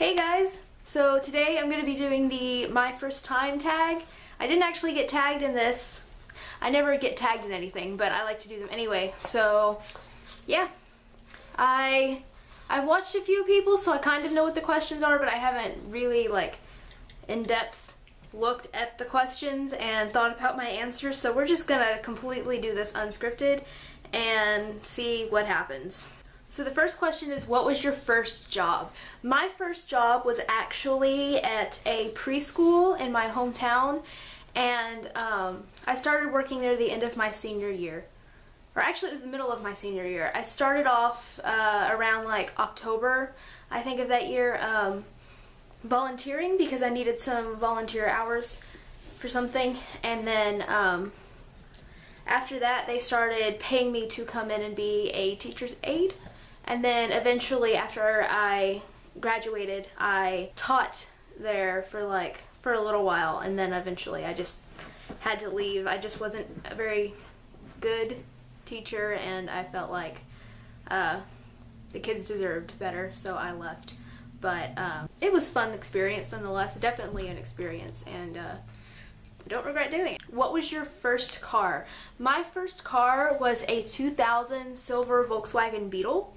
Hey guys! So today I'm going to be doing the my first time tag. I didn't actually get tagged in this. I never get tagged in anything, but I like to do them anyway. So yeah, I've watched a few people, so I kind of know what the questions are, but I haven't really like in-depth looked at the questions and thought about my answers. So we're just gonna completely do this unscripted and see what happens. So the first question is, what was your first job? My first job was actually at a preschool in my hometown, and I started working there the end of my senior year. Or actually it was the middle of my senior year. I started off around like October, I think, of that year, volunteering because I needed some volunteer hours for something, and then after that they started paying me to come in and be a teacher's aide. And then eventually, after I graduated, I taught there for a little while, and then eventually I just had to leave. I just wasn't a very good teacher, and I felt like the kids deserved better, so I left. But it was a fun experience nonetheless, definitely an experience, and I don't regret doing it. What was your first car? My first car was a 2000 silver Volkswagen Beetle.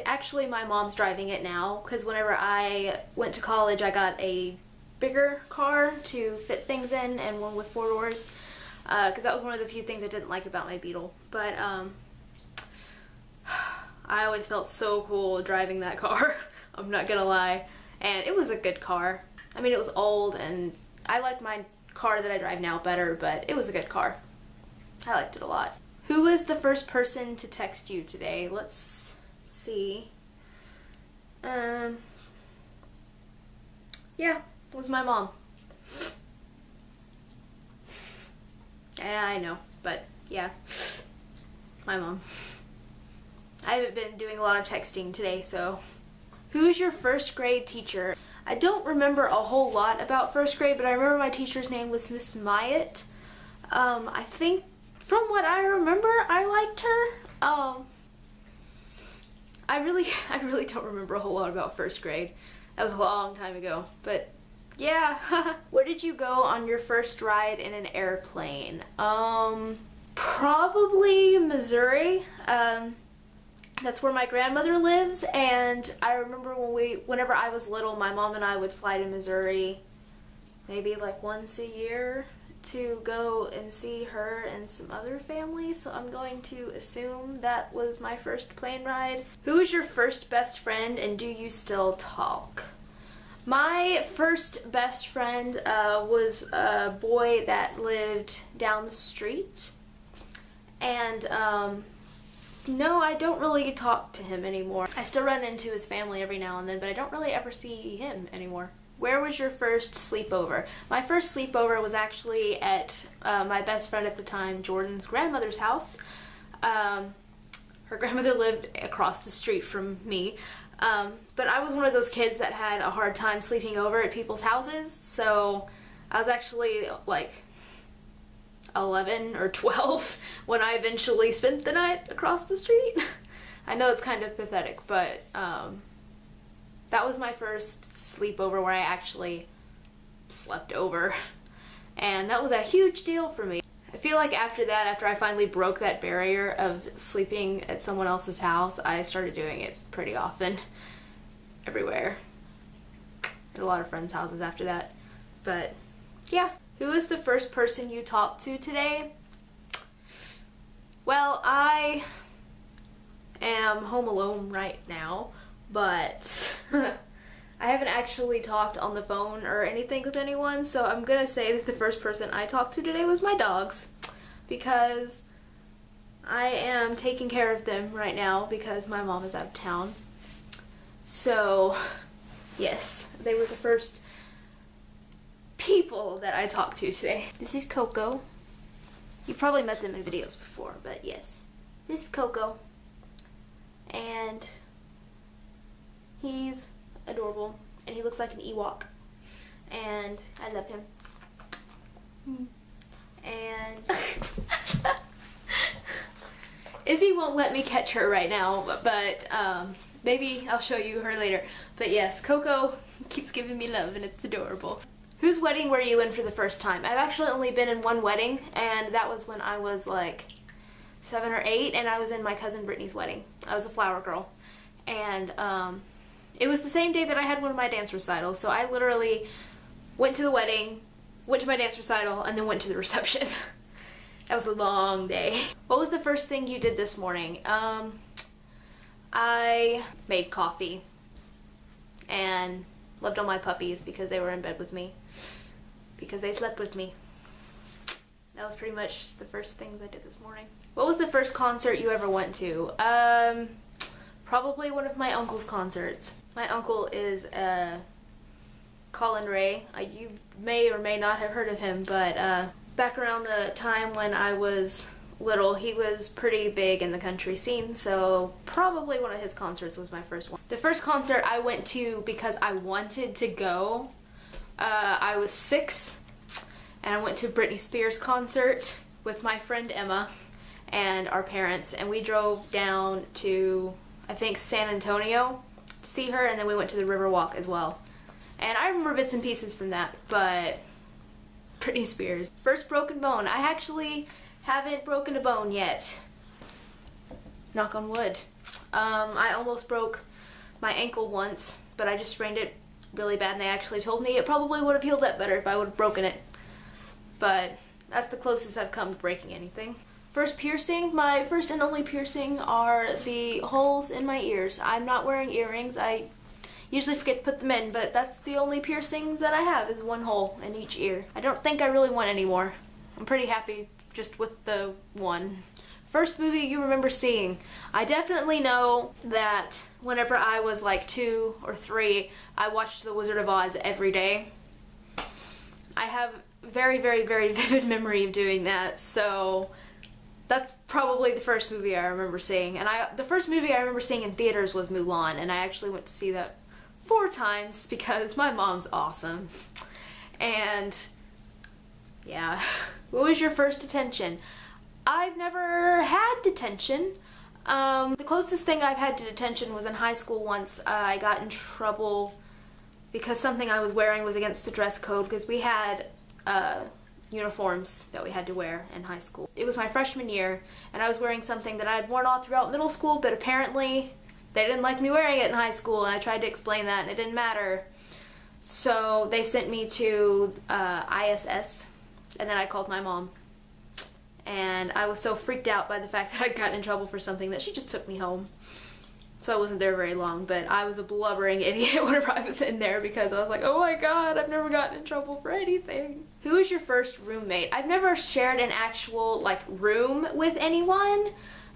Actually, my mom's driving it now, because whenever I went to college I got a bigger car to fit things in, and one with 4 doors, because that was one of the few things I didn't like about my Beetle. But I always felt so cool driving that car. I'm not gonna lie. And it was a good car. I mean, it was old, and I like my car that I drive now better, but it was a good car. I liked it a lot. Who was the first person to text you today? Let's see. Yeah, it was my mom. Yeah, I know, but yeah, my mom. I haven't been doing a lot of texting today, so. Who's your first grade teacher? I don't remember a whole lot about first grade, but I remember my teacher's name was Miss Myatt. I think from what I remember, I liked her. I really don't remember a whole lot about first grade. That was a long time ago, but yeah. Where did you go on your first ride in an airplane? Probably Missouri. That's where my grandmother lives, and I remember whenever I was little, my mom and I would fly to Missouri maybe like once a year to go and see her and some other family, so I'm going to assume that was my first plane ride. Who was your first best friend, and do you still talk? My first best friend was a boy that lived down the street, and no, I don't really talk to him anymore. I still run into his family every now and then, but I don't really ever see him anymore. Where was your first sleepover? My first sleepover was actually at my best friend at the time, Jordan's grandmother's house. Her grandmother lived across the street from me, but I was one of those kids that had a hard time sleeping over at people's houses, so I was actually like 11 or 12 when I eventually spent the night across the street. I know it's kind of pathetic, but that was my first sleepover where I actually slept over, and that was a huge deal for me. I feel like after that, after I finally broke that barrier of sleeping at someone else's house, I started doing it pretty often, everywhere, at a lot of friends' houses after that. But yeah. Who is the first person you talked to today? Well, I am home alone right now, but I haven't actually talked on the phone or anything with anyone, so I'm gonna say that the first person I talked to today was my dogs, because I am taking care of them right now because my mom is out of town. So yes, they were the first people that I talked to today. This is Coco. You've probably met them in videos before, but yes. This is Coco. And he's adorable, and he looks like an Ewok. And I love him. And Izzy won't let me catch her right now, but Maybe I'll show you her later. But yes, Coco keeps giving me love and it's adorable. Whose wedding were you in for the first time? I've actually only been in one wedding, and that was when I was like 7 or 8, and I was in my cousin Brittany's wedding. I was a flower girl. And it was the same day that I had one of my dance recitals, so I literally went to the wedding, went to my dance recital, and then went to the reception. That was a long day. What was the first thing you did this morning? I made coffee and loved on my puppies because they were in bed with me, because they slept with me. That was pretty much the first things I did this morning. What was the first concert you ever went to? Probably one of my uncle's concerts. My uncle is Colin Ray. You may or may not have heard of him, but back around the time when I was little, he was pretty big in the country scene, so probably one of his concerts was my first one. The first concert I went to because I wanted to go, I was 6, and I went to Britney Spears concert with my friend Emma and our parents, and we drove down to, I think, San Antonio to see her, and then we went to the Riverwalk as well. And I remember bits and pieces from that, but Britney Spears. First broken bone. I actually haven't broken a bone yet. Knock on wood. I almost broke my ankle once, but I just sprained it really bad, and they actually told me it probably would have healed up better if I would have broken it. But that's the closest I've come to breaking anything. First piercing. My first and only piercing are the holes in my ears. I'm not wearing earrings. I usually forget to put them in, but that's the only piercings that I have, is one hole in each ear. I don't think I really want any more. I'm pretty happy just with the one. First movie you remember seeing. I definitely know that whenever I was like 2 or 3, I watched The Wizard of Oz every day. I have very, very, very vivid memory of doing that, so that's probably the first movie I remember seeing. And the first movie I remember seeing in theaters was Mulan, and I actually went to see that 4 times because my mom's awesome. And yeah. What was your first detention? I've never had detention. The closest thing I've had to detention was in high school once. I got in trouble because something I was wearing was against the dress code, because we had uniforms that we had to wear in high school. It was my freshman year, and I was wearing something that I had worn all throughout middle school, but apparently they didn't like me wearing it in high school, and I tried to explain that, and it didn't matter. So they sent me to ISS, and then I called my mom. And I was so freaked out by the fact that I'd gotten in trouble for something that she just took me home. So I wasn't there very long, but I was a blubbering idiot whenever I was in there, because I was like, oh my god, I've never gotten in trouble for anything. Who was your first roommate? I've never shared an actual, like, room with anyone.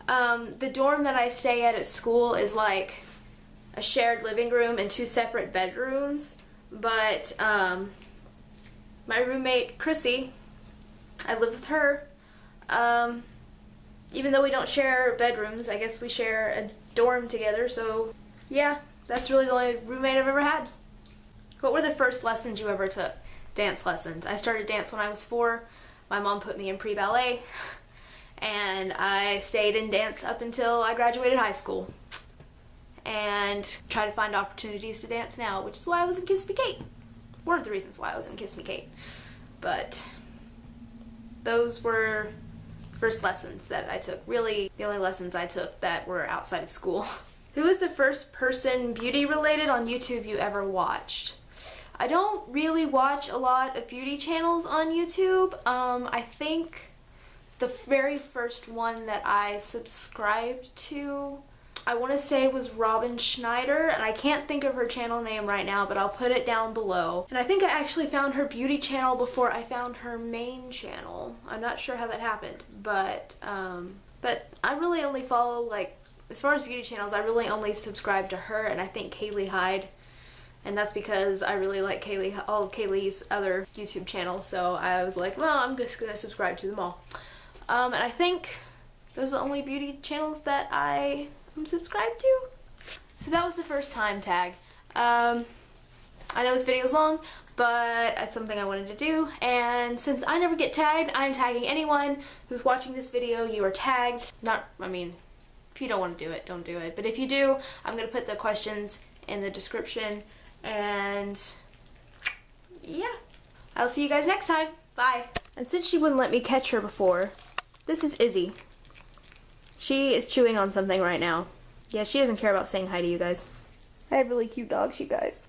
The dorm that I stay at school is like a shared living room and 2 separate bedrooms, but my roommate, Chrissy, I live with her. Even though we don't share bedrooms, I guess we share a dorm together, so yeah, that's really the only roommate I've ever had. What were the first lessons you ever took? Dance lessons. I started dance when I was 4. My mom put me in pre-ballet, and I stayed in dance up until I graduated high school. And try to find opportunities to dance now, which is why I was in Kiss Me Kate. One of the reasons why I was in Kiss Me Kate. But those were first lessons that I took. Really, the only lessons I took that were outside of school. Who is the first person beauty related on YouTube you ever watched? I don't really watch a lot of beauty channels on YouTube. I think the very first one that I subscribed to, I want to say, was Robin Schneider, and I can't think of her channel name right now, but I'll put it down below. And I think I actually found her beauty channel before I found her main channel. I'm not sure how that happened, but I really only follow, like, as far as beauty channels, I really only subscribe to her and I think Kaylee Hyde. And that's because I really like all of Kaylee's other YouTube channels, so I was like, well, I'm just gonna subscribe to them all. And I think those are the only beauty channels that I am subscribed to. So that was the first time tag. I know this video's long, but it's something I wanted to do, and since I never get tagged, I'm tagging anyone who's watching this video. You are tagged. If you don't want to do it, don't do it. But if you do, I'm going to put the questions in the description. And yeah, I'll see you guys next time. Bye. And since she wouldn't let me catch her before, this is Izzy. She is chewing on something right now. Yeah, she doesn't care about saying hi to you guys. I have really cute dogs, you guys.